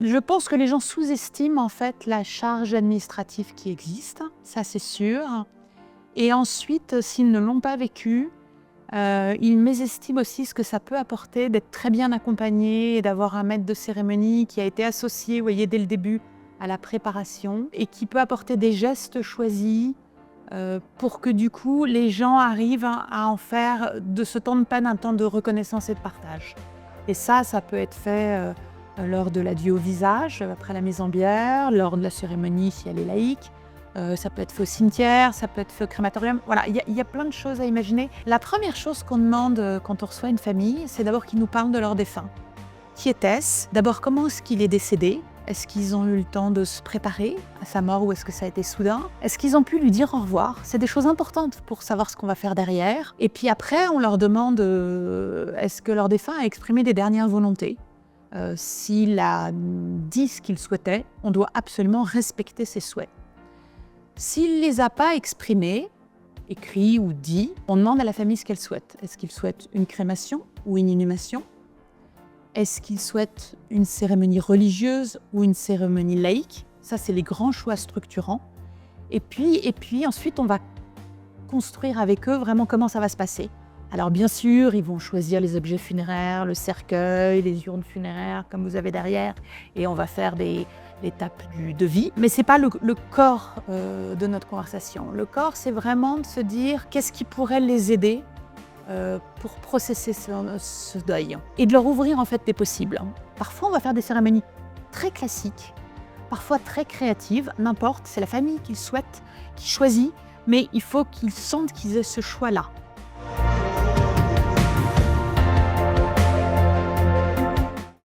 Je pense que les gens sous-estiment en fait la charge administrative qui existe, ça c'est sûr. Et ensuite, s'ils ne l'ont pas vécu, ils mésestiment aussi ce que ça peut apporter d'être très bien accompagné et d'avoir un maître de cérémonie qui a été associé, vous voyez, dès le début à la préparation et qui peut apporter des gestes choisis pour que du coup les gens arrivent à en faire de ce temps de peine un temps de reconnaissance et de partage. Et ça peut être fait lors de l'adieu au visage, après la mise en bière, lors de la cérémonie si elle est laïque. Ça peut être fait au cimetière, ça peut être fait au crématorium. Voilà, il y a plein de choses à imaginer. La première chose qu'on demande quand on reçoit une famille, c'est d'abord qu'ils nous parlent de leur défunt. Qui était-ce? D'abord, comment est-ce qu'il est décédé? Est-ce qu'ils ont eu le temps de se préparer à sa mort ou est-ce que ça a été soudain? Est-ce qu'ils ont pu lui dire au revoir? C'est des choses importantes pour savoir ce qu'on va faire derrière. Et puis après, on leur demande est-ce que leur défunt a exprimé des dernières volontés? S'il a dit ce qu'il souhaitait, on doit absolument respecter ses souhaits. S'il ne les a pas exprimés, écrits ou dits, on demande à la famille ce qu'elle souhaite. Est-ce qu'il souhaite une crémation ou une inhumation? Est-ce qu'il souhaite une cérémonie religieuse ou une cérémonie laïque? Ça, c'est les grands choix structurants. Et puis ensuite, on va construire avec eux vraiment comment ça va se passer. Alors bien sûr, ils vont choisir les objets funéraires, le cercueil, les urnes funéraires comme vous avez derrière, et on va faire l'étape de vie. Mais ce n'est pas le corps de notre conversation. Le corps, c'est vraiment de se dire qu'est-ce qui pourrait les aider pour processer ce deuil et de leur ouvrir en fait des possibles. Parfois, on va faire des cérémonies très classiques, parfois très créatives, n'importe, c'est la famille qui le souhaite, qui choisit, mais il faut qu'ils sentent qu'ils aient ce choix-là.